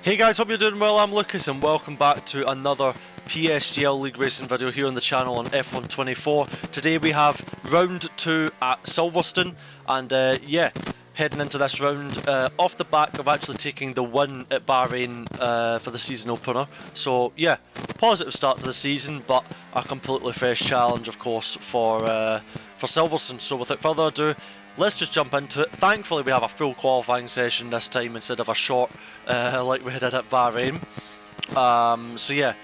Hey guys, hope you're doing well. I'm Lucas and welcome back to another PSGL League Racing video here on the channel on F124. Today we have round 2 at Silverstone and yeah, heading into this round off the back of actually taking the win at Bahrain for the season opener. So yeah, positive start to the season but a completely fresh challenge of course for Silverstone. So without further ado, let's just jump into it. Thankfully we have a full qualifying session this time instead of a short like we did at Bahrain. So yeah,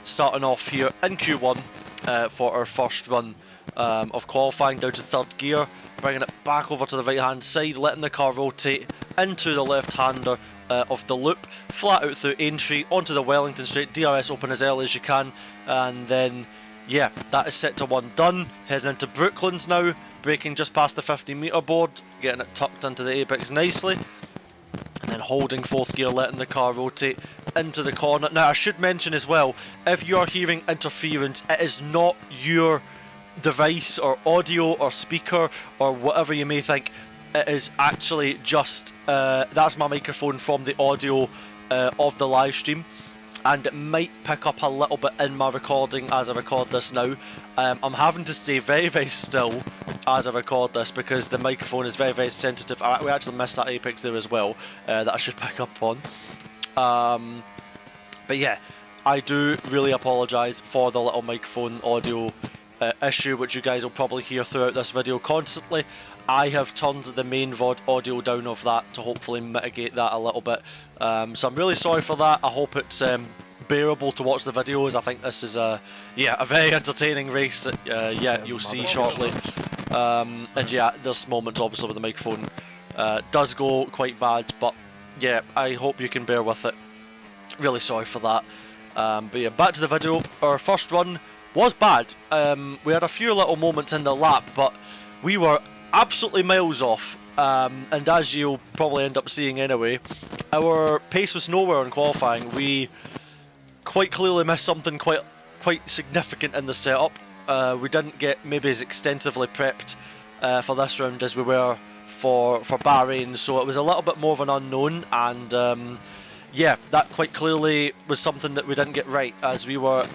starting off here in Q1 for our first run of qualifying down to third gear, bringing it back over to the right hand side, letting the car rotate into the left hander of the loop, flat out through Aintree onto the Wellington straight, DRS open as early as you can, and then yeah, that is set to one done. Heading into Brooklands now, braking just past the 50-metre board, getting it tucked into the apex nicely, and then holding fourth gear, letting the car rotate into the corner. Now I should mention as well, if you are hearing interference, it is not your device or audio or speaker or whatever you may think. It is actually just, that's my microphone from the audio of the live stream, and it might pick up a little bit in my recording as I record this now. I'm having to stay very, very still as I record this because the microphone is very, very sensitive. We actually missed that apex there as well that I should pick up on. But yeah, I do really apologise for the little microphone audio issue which you guys will probably hear throughout this video constantly. I have turned the main VOD audio down of that to hopefully mitigate that a little bit. So I'm really sorry for that. I hope it's bearable to watch the videos. I think this is a very entertaining race that yeah, you'll see shortly. And yeah, there's moments obviously where the microphone does go quite bad, but yeah, I hope you can bear with it. Really sorry for that. But yeah, back to the video. Our first run was bad. We had a few little moments in the lap, but we were absolutely miles off, and as you'll probably end up seeing anyway, our pace was nowhere in qualifying. We quite clearly missed something quite significant in the setup. We didn't get maybe as extensively prepped for this round as we were for Bahrain, so it was a little bit more of an unknown, and yeah, that quite clearly was something that we didn't get right, as we were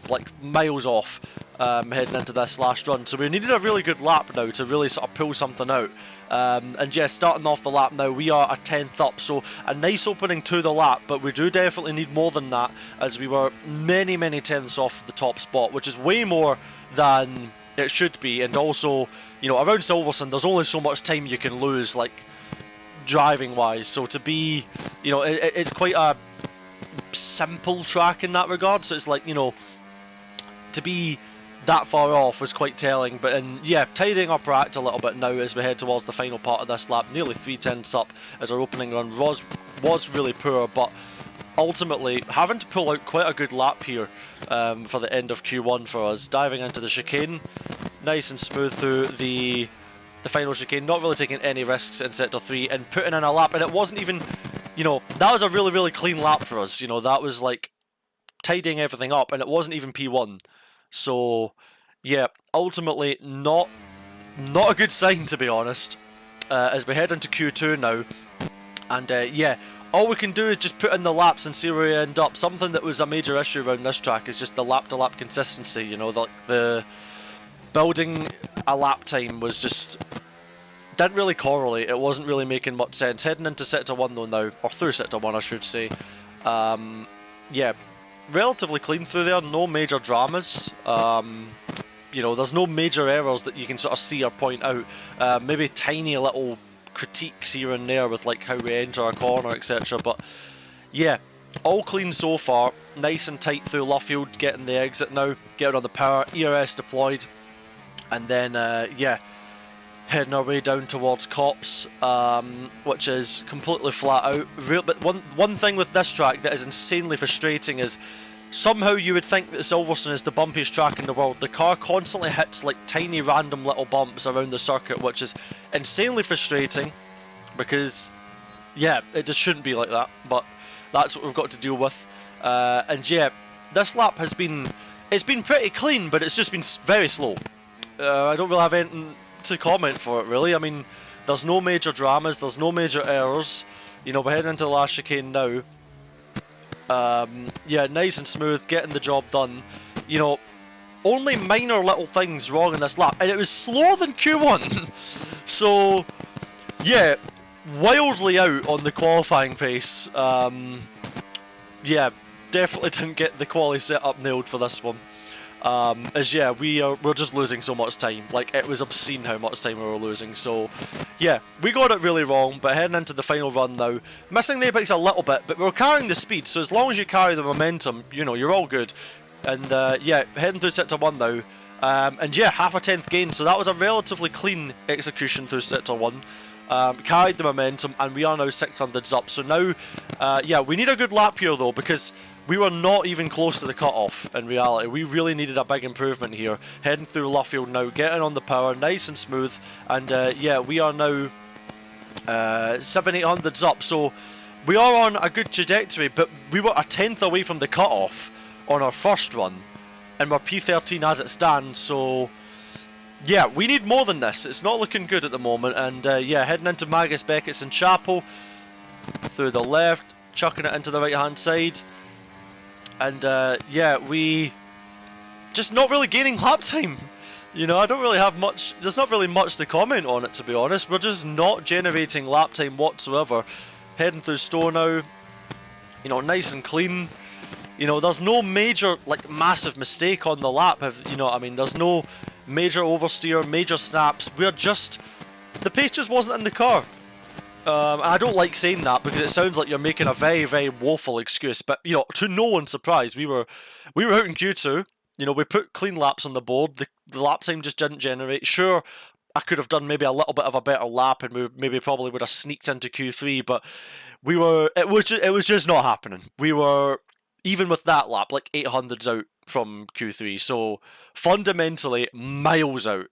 like miles off heading into this last run. So we needed a really good lap now to really sort of pull something out. And yeah, starting off the lap now, we are a 10th up, so a nice opening to the lap, but we do definitely need more than that, as we were many tenths off the top spot, which is way more than it should be. And also, you know, around Silverstone there's only so much time you can lose, like driving wise, so to be, you know, it's quite a simple track in that regard, so it's like, you know, to be that far off was quite telling. But yeah, tidying up our act a little bit now as we head towards the final part of this lap, nearly 3/10 up, as our opening run was really poor, but ultimately having to pull out quite a good lap here for the end of Q1 for us, diving into the chicane nice and smooth through the final chicane, not really taking any risks in sector 3 and putting in a lap. And it wasn't even, you know, that was a really clean lap for us, you know, that was like tidying everything up, and it wasn't even P1. So yeah, ultimately not a good sign, to be honest, as we head into Q2 now. And yeah, all we can do is just put in the laps and see where we end up. Something that was a major issue around this track is just the lap to lap consistency, you know, like the building a lap time was just didn't really correlate. It wasn't really making much sense. Heading into sector 1 though now, or through sector 1 I should say, yeah, relatively clean through there, no major dramas. You know, there's no major errors that you can sort of see or point out. Maybe tiny little critiques here and there with like how we enter a corner, etc. But yeah, all clean so far. Nice and tight through Luffield, getting the exit now, getting on the power, ERS deployed, and then yeah, heading our way down towards Cops, which is completely flat out. But one thing with this track that is insanely frustrating is somehow you would think that Silverstone is the bumpiest track in the world. The car constantly hits like tiny random little bumps around the circuit, which is insanely frustrating because yeah, it just shouldn't be like that, but that's what we've got to deal with. And yeah, this lap has been, it's been pretty clean, but it's just been very slow. I don't really have anything to comment for it really. I mean, there's no major dramas, there's no major errors. You know, we're heading into the last chicane now, Yeah, nice and smooth, getting the job done. You know, only minor little things wrong in this lap, and it was slower than Q1. So, yeah, wildly out on the qualifying pace. Yeah, definitely didn't get the quali setup nailed for this one. As yeah, we're just losing so much time. Like, it was obscene how much time we were losing. So yeah, we got it really wrong. But heading into the final run now, missing the apex a little bit, but we're carrying the speed. So as long as you carry the momentum, you know, you're all good. And yeah, heading through sector 1 now. And yeah, half a 10th gain. So that was a relatively clean execution through sector 1. Carried the momentum, and we are now 600s up. So now, yeah, we need a good lap here though, because we were not even close to the cut-off in reality. We really needed a big improvement here. Heading through Luffield now, getting on the power, nice and smooth. And yeah, we are now 700-800s up. So we are on a good trajectory, but we were a 10th away from the cut-off on our first run. And we're P13 as it stands, so yeah, we need more than this. It's not looking good at the moment. And yeah, heading into Magus, Beckett's and Chapel. Through the left, chucking it into the right-hand side. And yeah, we just not really gaining lap time. You know, I don't really have much, there's not really much to comment on it, to be honest. We're just not generating lap time whatsoever. Heading through Stowe now, you know, nice and clean. You know, there's no major, like, massive mistake on the lap. You know what I mean? There's no major oversteer, major snaps. We're just, the pace just wasn't in the car. And I don't like saying that because it sounds like you're making a very, very woeful excuse. But, you know, to no one's surprise, we were out in Q2. You know, we put clean laps on the board. The lap time just didn't generate. Sure, I could have done maybe a little bit of a better lap, and we maybe probably would have sneaked into Q3. But we were, it was just not happening. We were, even with that lap, like 800s out from Q3. So fundamentally, miles out.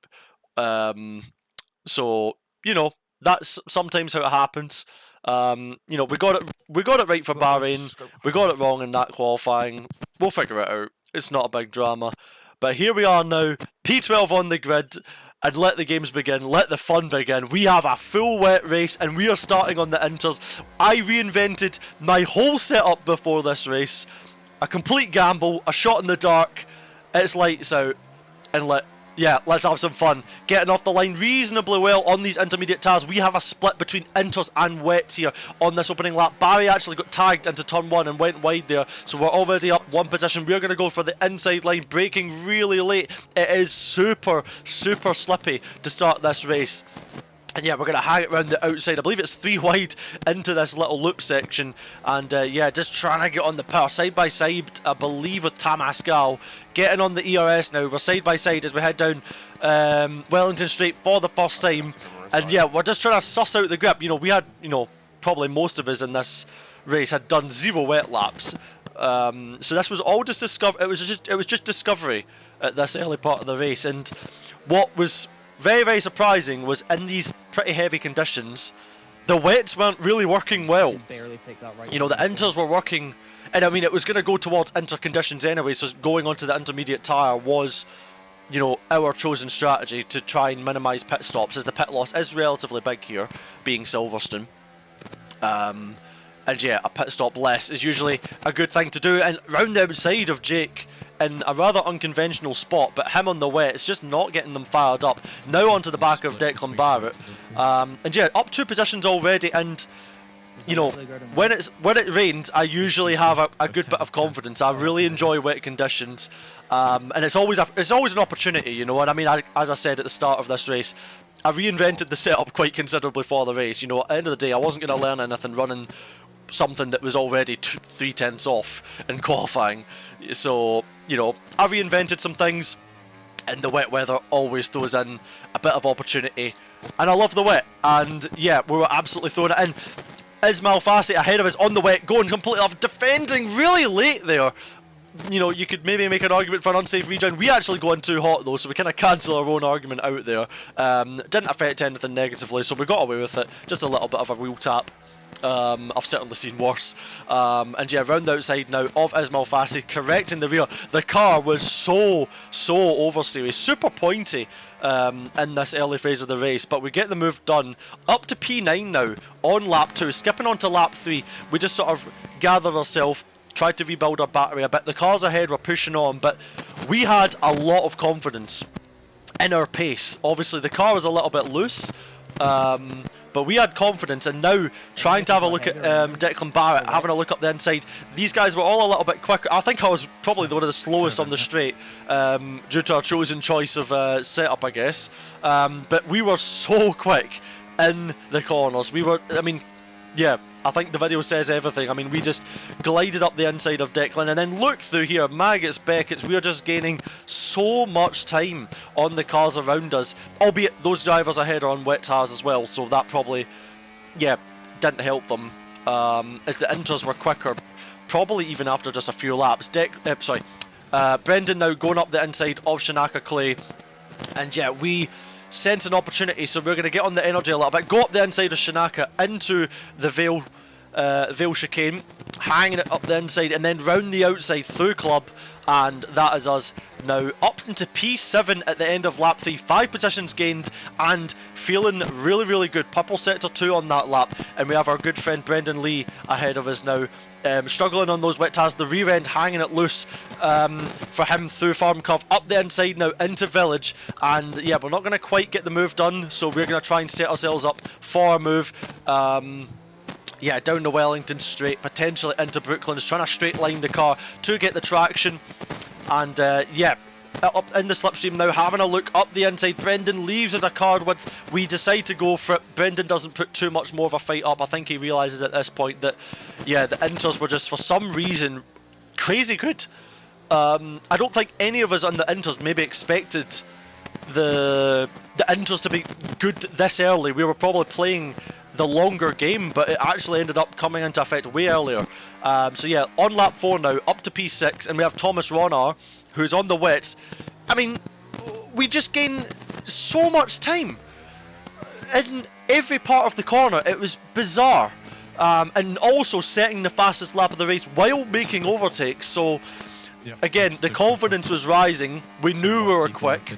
So, you know, that's sometimes how it happens. You know, we got it right for Bahrain. We got it wrong in that qualifying. We'll figure it out. It's not a big drama. But here we are now, P12 on the grid, and let the games begin. Let the fun begin. We have a full wet race, and we are starting on the inters. I reinvented my whole setup before this race. A complete gamble, a shot in the dark. It's lights out, and let's have some fun. Getting off the line reasonably well on these intermediate tires. We have a split between inters and wets here on this opening lap. Barry actually got tagged into turn 1 and went wide there. So we're already up one position. We're going to go for the inside line, braking really late. It is super, super slippy to start this race. And yeah, we're going to hang it around the outside. I believe it's 3 wide into this little loop section. And yeah, just trying to get on the power. Side by side, I believe, with Tamascal. Getting on the ERS now. We're side by side as we head down Wellington Straight for the first time. And yeah, we're just trying to suss out the grip. You know, we had, you know, probably most of us in this race had done 0 wet laps. So this was all just discover. It was just discovery at this early part of the race. And what was very, very surprising was in these pretty heavy conditions, the wets weren't really working well. You know, the inters were working, and I mean, it was going to go towards inter conditions anyway, so going onto the intermediate tyre was, you know, our chosen strategy to try and minimise pit stops, as the pit loss is relatively big here, being Silverstone. And yeah, a pit stop less is usually a good thing to do, and round the outside of Jake, in a rather unconventional spot, but him on the wet, it's just not getting them fired up. Now onto the back of Declan Barrett. And yeah, up 2 positions already, and you know, when it rains, I usually have a good bit of confidence. I really enjoy wet conditions. And it's always an opportunity, you know, and I mean, as I said at the start of this race, I reinvented the setup quite considerably for the race. You know, at the end of the day, I wasn't going to learn anything running something that was already 3/10 off in qualifying. So, you know, I reinvented some things, and the wet weather always throws in a bit of opportunity, and I love the wet. And yeah, we were absolutely throwing it in. Ismail Fassi ahead of us on the wet, going completely off, defending really late there. You know, you could maybe make an argument for an unsafe rejoin. We actually go in too hot though, so we kind of cancel our own argument out there. Didn't affect anything negatively, so we got away with it. Just a little bit of a wheel tap. I've certainly seen worse. And yeah, round the outside now of Ismail Fassi, correcting the rear. The car was so oversteery, super pointy in this early phase of the race, but we get the move done. Up to P9 now on lap 2, skipping on to lap 3. We just sort of gathered ourselves, tried to rebuild our battery a bit. The cars ahead were pushing on, but we had a lot of confidence in our pace. Obviously, the car was a little bit loose, but we had confidence, and now trying to have a look at Declan Barrett, having a look up the inside. These guys were all a little bit quicker. I think I was probably one of the slowest on the straight due to our chosen choice of setup, I guess. But we were so quick in the corners. We were, I mean, yeah, I think the video says everything. I mean, we just glided up the inside of Declan, and then look through here, Maggots, Beckett's, we are just gaining so much time on the cars around us, albeit those drivers ahead are on wet tires as well, so that probably, yeah, didn't help them, as the inters were quicker, probably even after just a few laps. Brendan now going up the inside of Shinaka Clay, and yeah, we sense an opportunity, so we're going to get on the energy a little bit, go up the inside of Shinaka into the Vale chicane, hanging it up the inside, and then round the outside through Club, and that is us now up into P7 at the end of lap 3, 5 positions gained, and feeling really, really good. Purple sector 2 on that lap, and we have our good friend Brendan Lee ahead of us now. Struggling on those wet tires, the rear end hanging it loose for him through Farm Curve, up the inside now into Village, and yeah, we're not going to quite get the move done, so we're going to try and set ourselves up for a move. Yeah, down the Wellington straight, potentially into Brooklands, trying to straight line the car to get the traction, and yeah, up in the slipstream now, having a look up the inside. Brendan leaves as a card width. We decide to go for it. Brendan doesn't put too much more of a fight up. I think he realises at this point that, yeah, the inters were just for some reason crazy good. I don't think any of us on the inters maybe expected the inters to be good this early. We were probably playing the longer game, but it actually ended up coming into effect way earlier. So yeah, on lap 4 now, up to P6, and we have Thomas Ronar, who's on the wets. I mean, we just gain so much time in every part of the corner. It was bizarre. And also setting the fastest lap of the race while making overtakes. So, again, the confidence was rising. We knew we were quick.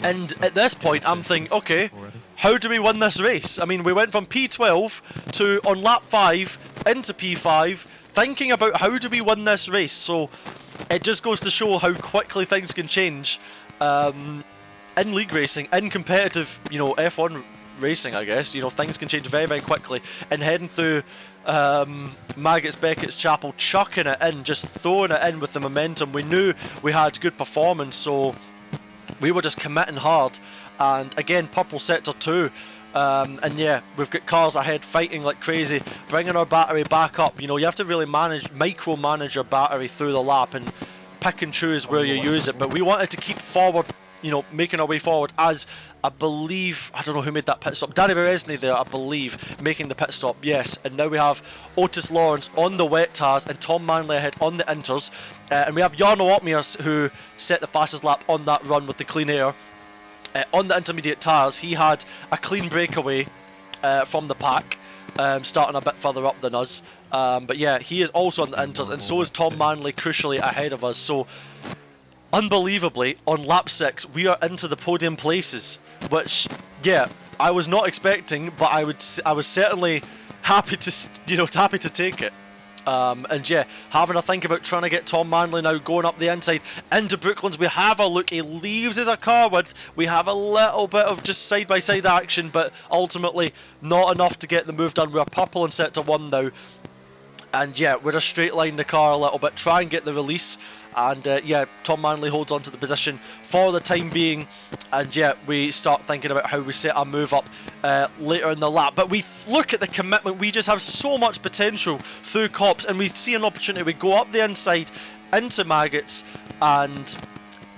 And at this point, I'm thinking, okay, how do we win this race? I mean, we went from P12 to, on lap 5, into P5, thinking about how do we win this race. So, it just goes to show how quickly things can change in league racing, in competitive, you know, F1 racing, I guess. You know, things can change very, very quickly. And heading through Maggots, Beckett's, Chapel, chucking it in, just throwing it in with the momentum. We knew we had good performance, so we were just committing hard. And again, Purple Sector 2. And yeah, we've got cars ahead fighting like crazy, bringing our battery back up. You know, you have to really micromanage your battery through the lap and pick and choose where you use it. But we wanted to keep forward, you know, making our way forward, as I believe, I don't know who made that pit stop, Danny Beresney there, I believe, making the pit stop, yes. And now we have Otis Lawrence on the wet tires and Tom Manley ahead on the inters. And we have Jarno Opmiers, who set the fastest lap on that run with the clean air. On the intermediate tyres, he had a clean breakaway from the pack, starting a bit further up than us. But yeah, he is also on the inters, and so is Tom Manley, crucially ahead of us. So, unbelievably, on lap 6, we are into the podium places, which, yeah, I was not expecting, but I was certainly happy to, you know, happy to take it. And yeah, having a think about trying to get Tom Manley now going up the inside into Brooklands. We have a look, he leaves as a car width. We have a little bit of just side-by-side action, but ultimately not enough to get the move done. We're purple in sector 1 now. And yeah, we're just straight line the car a little bit, try and get the release. And yeah, Tom Manley holds on to the position for the time being. And yeah, we start thinking about how we set our move up later in the lap. But we look at the commitment. We just have so much potential through Cops. And we see an opportunity. We go up the inside into Maggots. And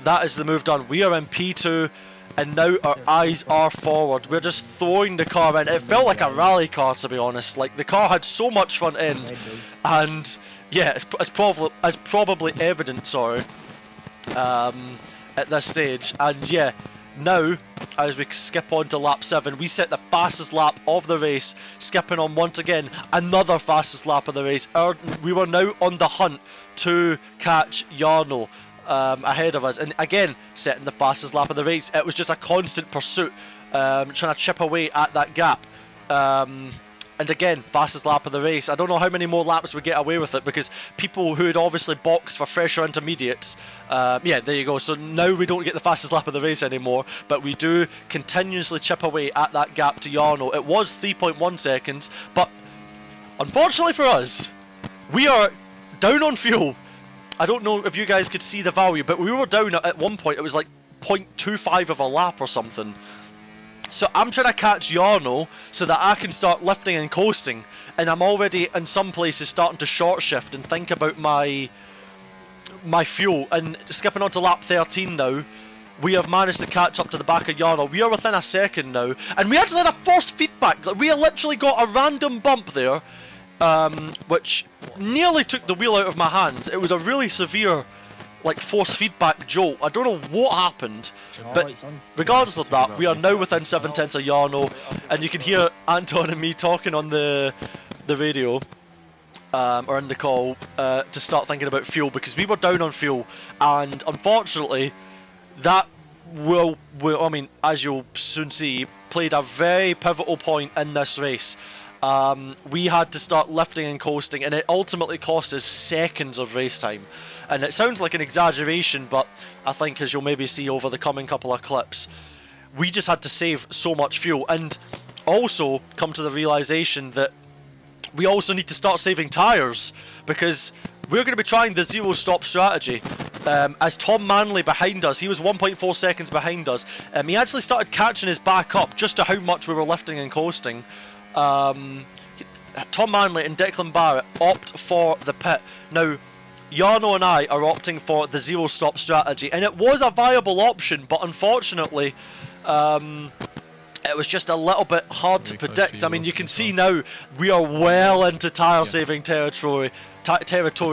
that is the move done. We are in P2. And now our eyes are forward. We're just throwing the car in. It felt like a rally car, to be honest. Like, the car had so much front end. And yeah, it's probably evident, sorry, at this stage. And yeah, now, as we skip on to lap 7, we set the fastest lap of the race, skipping on once again another fastest lap of the race. We were now on the hunt to catch Jarno ahead of us, and again setting the fastest lap of the race. It was just a constant pursuit, trying to chip away at that gap. And again, fastest lap of the race. I don't know how many more laps we get away with it, because people who had obviously boxed for fresher intermediates, yeah, there you go. So now we don't get the fastest lap of the race anymore, but we do continuously chip away at that gap to Jarno. It was 3.1 seconds, but unfortunately for us, we are down on fuel. I don't know if you guys could see the value, but we were down at one point. It was like 0.25 of a lap or something. So I'm trying to catch Jarno so that I can start lifting and coasting, and I'm already in some places starting to short shift and think about my fuel. And skipping on to lap 13 now, we have managed to catch up to the back of Jarno. We are within a second now, and we actually had a forced feedback. We literally got a random bump there, which nearly took the wheel out of my hands. It was a really severe, like, force feedback jolt. I don't know what happened, but regardless of that, we are now within 7/10 of Jarno, and you can hear Anton and me talking on the radio, or in the call, to start thinking about fuel, because we were down on fuel, and unfortunately, that will, I mean, as you'll soon see, played a very pivotal point in this race. We had to start lifting and coasting, and it ultimately cost us seconds of race time. And it sounds like an exaggeration, but I think, as you'll maybe see over the coming couple of clips, we just had to save so much fuel, and also come to the realization that we also need to start saving tyres, because we're going to be trying the zero stop strategy. As Tom Manley behind us, he was 1.4 seconds behind us. He actually started catching his back up just to how much we were lifting and coasting. Tom Manley and Declan Barrett opt for the pit. Now, Jarno and I are opting for the zero stop strategy, and it was a viable option, but unfortunately, it was just a little bit hard to predict. I mean, you can see now we are well into tyre saving territory.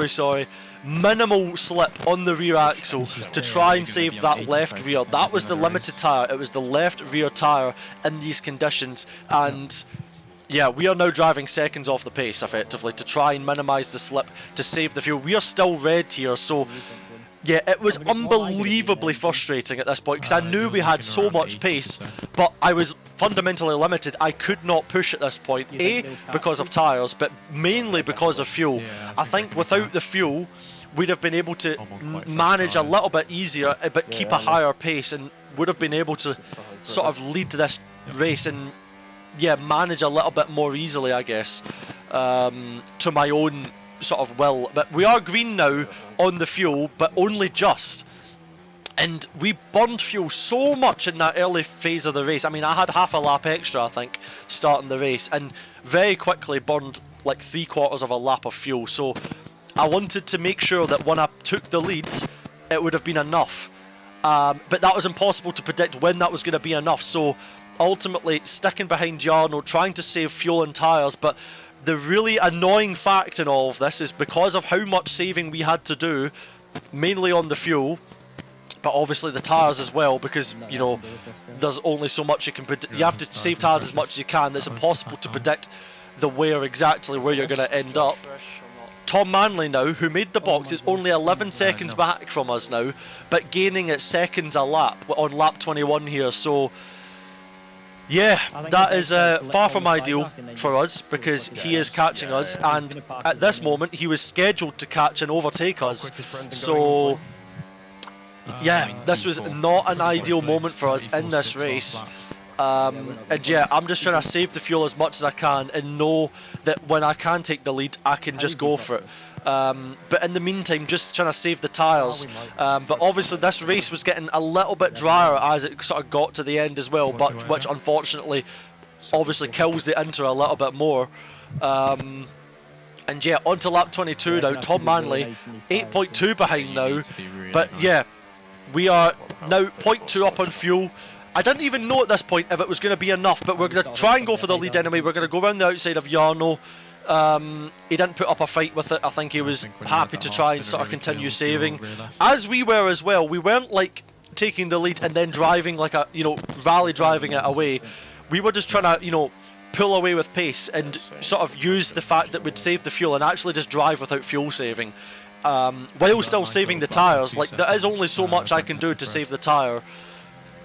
Sorry. Minimal slip on the rear axle to try and save that left rear. That was the limited tyre. It was the left rear tyre in these conditions, and yeah, we are now driving seconds off the pace, effectively, to try and minimise the slip, to save the fuel. We are still red here, so yeah, it was unbelievably frustrating at this point, because I knew we had so much pace, but I was fundamentally limited. I could not push at this point, A, because of tyres, but mainly because of fuel. I think without the fuel, we'd have been able to manage a little bit easier, but keep a higher pace, and would have been able to sort of lead to this race and, yeah, manage a little bit more easily, I guess, to my own sort of will. But we are green now on the fuel, but only just. And we burned fuel so much in that early phase of the race. I mean, I had half a lap extra, I think, starting the race, and very quickly burned like 3/4 of a lap of fuel. So I wanted to make sure that when I took the lead, it would have been enough. But that was impossible to predict when that was going to be enough. So ultimately, sticking behind Jarno, trying to save fuel and tyres. But the really annoying fact in all of this is, because of how much saving we had to do, mainly on the fuel, but obviously the tyres as well, because, you know, there's only so much you can predict. You have to save tyres as much as you can. It's impossible to predict exactly where you're going to end up. Tom Manley now, who made the box, is only 11 seconds back from us now, but gaining at seconds a lap on lap 21 here. So yeah, that is far from ideal for us, because he is catching us, and at this moment he was scheduled to catch and overtake us. So yeah, this was not an ideal moment for us in this race. And yeah, I'm just trying to save the fuel as much as I can and know that when I can take the lead, I can just go for it. But in the meantime, just trying to save the tyres. But obviously this race was getting a little bit drier as it sort of got to the end as well, but which unfortunately obviously kills the Inter a little bit more. And yeah, on to lap 22 now. Tom Manley, 8.2 behind now. But yeah, we are now 0.2 up on fuel. I didn't even know at this point if it was going to be enough, but we're going to try and go for the lead anyway. We're going to go around the outside of Jarno. He didn't put up a fight with it. I think he was happy to try and sort of continue saving, as we were as well. We weren't like taking the lead and then driving like a, you know, rally driving it away. We were just trying to, you know, pull away with pace and sort of use the fact that we'd saved the fuel and actually just drive without fuel saving, while still saving the tyres. Like, there is only so much I can do to save the tyre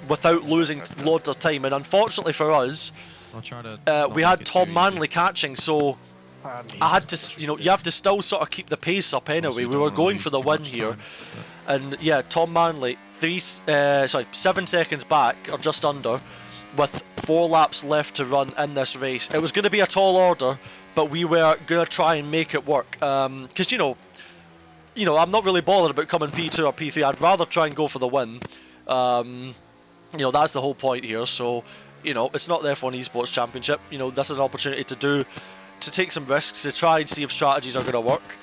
without losing loads of time, and unfortunately for us, I'll try to. we had Tom Manley catching, so I had to, you have to still sort of keep the pace up anyway. We were going for the win here, and yeah, Tom Manley 7 seconds back or just under, with 4 laps left to run in this race. It was going to be a tall order, but we were going to try and make it work. Because I'm not really bothered about coming P2 or P3. I'd rather try and go for the win. That's the whole point here. So, it's not the F1 Esports Championship. This is an opportunity to take some risks, to try and see if strategies are going to work.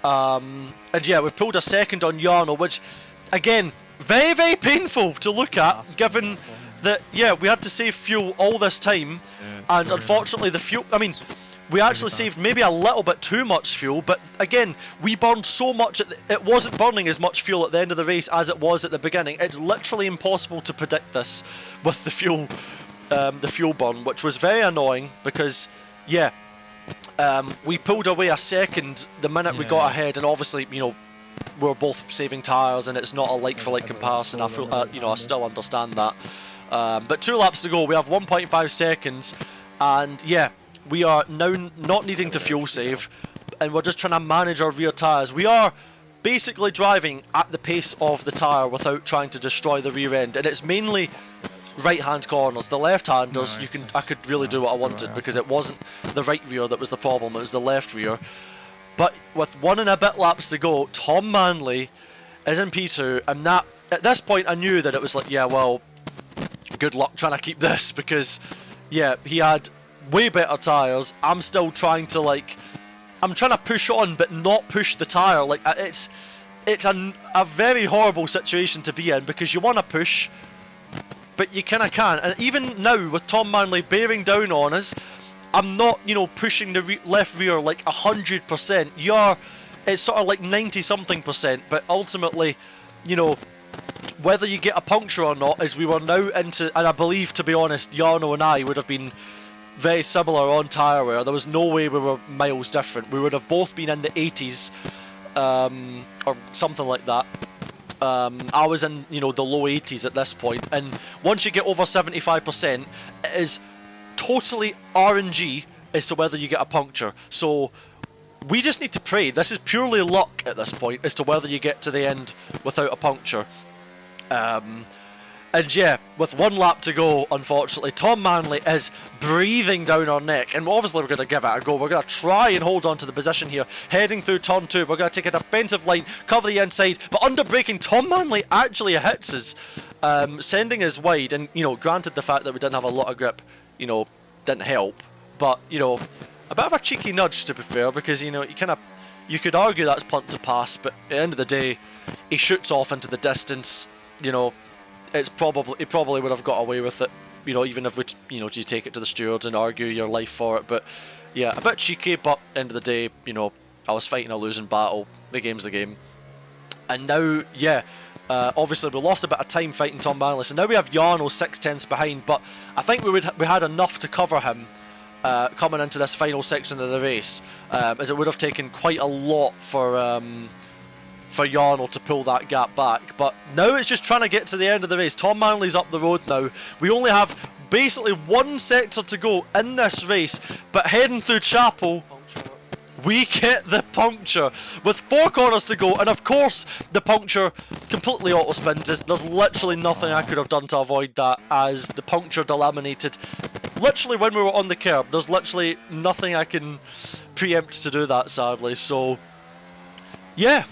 And yeah, we've pulled a second on Jarno, which, again, very, very painful to look at, given that, yeah, we had to save fuel all this time, and unfortunately the fuel, we actually saved maybe a little bit too much fuel, but again, we burned so much, it wasn't burning as much fuel at the end of the race as it was at the beginning. It's literally impossible to predict this with the fuel burn, which was very annoying because, yeah, we pulled away a second the minute we got ahead, and obviously, we were both saving tyres, and it's not a like-for-like comparison. I still understand that. But 2 laps to go, we have 1.5 seconds, and yeah, we are now not needing to fuel save, and we're just trying to manage our rear tyres. We are basically driving at the pace of the tyre without trying to destroy the rear end, and it's mainly right-hand corners. The left-handers, I could really do what I wanted because it wasn't the right rear that was the problem, it was the left rear. But with 1 and a bit laps to go, Tom Manley is in P2, and that, at this point I knew that it was like, yeah, well, good luck trying to keep this, because yeah, he had way better tyres. I'm still trying to I'm trying to push on but not push the tyre. It's a very horrible situation to be in, because you want to push but you kind of can't. And even now with Tom Manley bearing down on us, I'm not pushing the left rear 100%. It's sort of 90 something percent, but ultimately whether you get a puncture or not, as we were now into, and I believe, to be honest, Jarno and I would have been very similar on tyre wear. There was no way we were miles different. We would have both been in the 80s or something like that. I was in the low 80s at this point, and once you get over 75%, it is totally RNG as to whether you get a puncture. So we just need to pray. This is purely luck at this point as to whether you get to the end without a puncture. And yeah, with 1 lap to go, unfortunately, Tom Manley is breathing down our neck, and obviously we're going to give it a go. We're going to try and hold on to the position here, heading through turn 2. We're going to take a defensive line, cover the inside, but under braking, Tom Manley actually hits us, sending us wide. And granted, the fact that we didn't have a lot of grip, didn't help, but a bit of a cheeky nudge, to be fair, because you could argue that's punt to pass, but at the end of the day, he shoots off into the distance. He probably would have got away with it, even if you take it to the stewards and argue your life for it. But yeah, a bit cheeky, but at the end of the day, I was fighting a losing battle. The game's the game. And now, yeah, obviously we lost a bit of time fighting Tom Manley, so now we have Jarno 6/10 behind, but I think we had enough to cover him coming into this final section of the race, as it would have taken quite a lot for Jarno to pull that gap back. But now it's just trying to get to the end of the race. Tom Manley's up the road now. We only have basically 1 sector to go in this race, but heading through Chapel, we get the puncture with 4 corners to go, and of course the puncture completely auto spins. There's literally nothing I could have done to avoid that, as the puncture delaminated literally when we were on the curb. There's literally nothing I can preempt to do that, sadly. So yeah,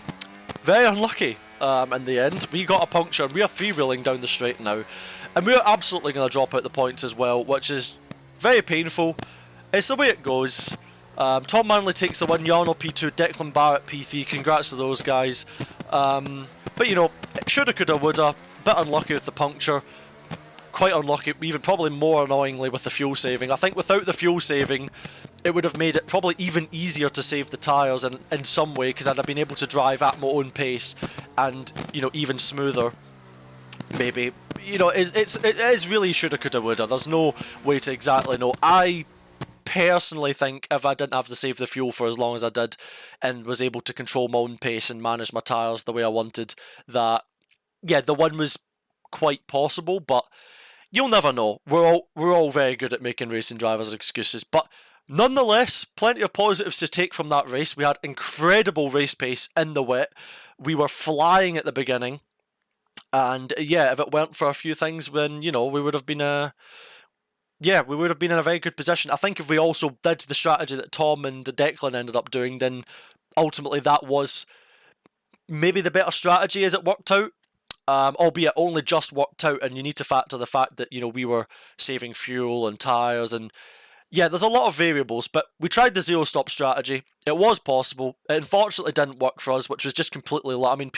very unlucky. In the end, we got a puncture. We are freewheeling down the straight now, and we're absolutely going to drop out the points as well, which is very painful. It's the way it goes. Tom Manley takes the win, Jarno P2, Declan Barrett P3. Congrats to those guys. But shoulda, coulda, woulda. Bit unlucky with the puncture. Quite unlucky, even probably more annoyingly with the fuel saving. I think without the fuel saving, it would have made it probably even easier to save the tyres in some way, because I'd have been able to drive at my own pace and, even smoother. Maybe. It is really shoulda, coulda, woulda. There's no way to exactly know. I personally think if I didn't have to save the fuel for as long as I did, and was able to control my own pace and manage my tyres the way I wanted, that, yeah, the win was quite possible. But you'll never know. We're all very good at making racing drivers excuses, but nonetheless, plenty of positives to take from that race. We had incredible race pace in the wet. We were flying at the beginning, and yeah, if it weren't for a few things, then we would have been we would have been in a very good position. I think if we also did the strategy that Tom and Declan ended up doing, then ultimately that was maybe the better strategy as it worked out. Albeit only just worked out, and you need to factor the fact that we were saving fuel and tyres, and yeah, there's a lot of variables. But we tried the zero stop strategy. It was possible. It unfortunately didn't work for us, which was just completely. I mean,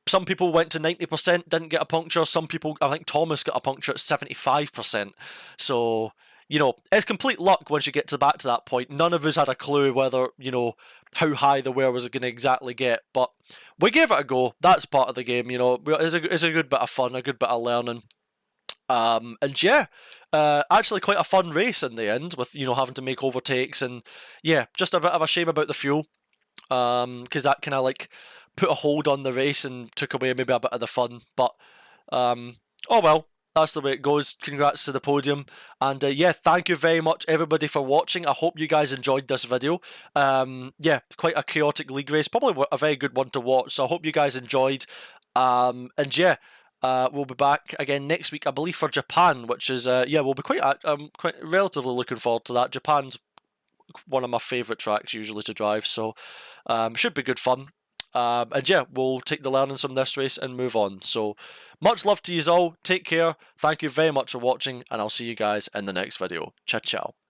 some people went to 90%, didn't get a puncture. Some people, I think Thomas got a puncture at 75%. So it's complete luck once you get back to that point. None of us had a clue whether how high the wear was going to exactly get, but we gave it a go. That's part of the game. It's a good bit of fun, a good bit of learning. And yeah, actually quite a fun race in the end, with having to make overtakes, and yeah, just a bit of a shame about the fuel, because that kind of like put a hold on the race and took away maybe a bit of the fun. But oh well, that's the way it goes. Congrats to the podium, and yeah, thank you very much everybody for watching. I hope you guys enjoyed this video. Yeah, quite a chaotic league race, probably a very good one to watch, so I hope you guys enjoyed. And yeah, we'll be back again next week, I believe, for Japan, which is yeah, we'll be quite relatively looking forward to that. Japan's one of my favourite tracks usually to drive, so should be good fun. And yeah, we'll take the learnings from this race and move on. So much love to you all. Take care. Thank you very much for watching, and I'll see you guys in the next video. Ciao, ciao.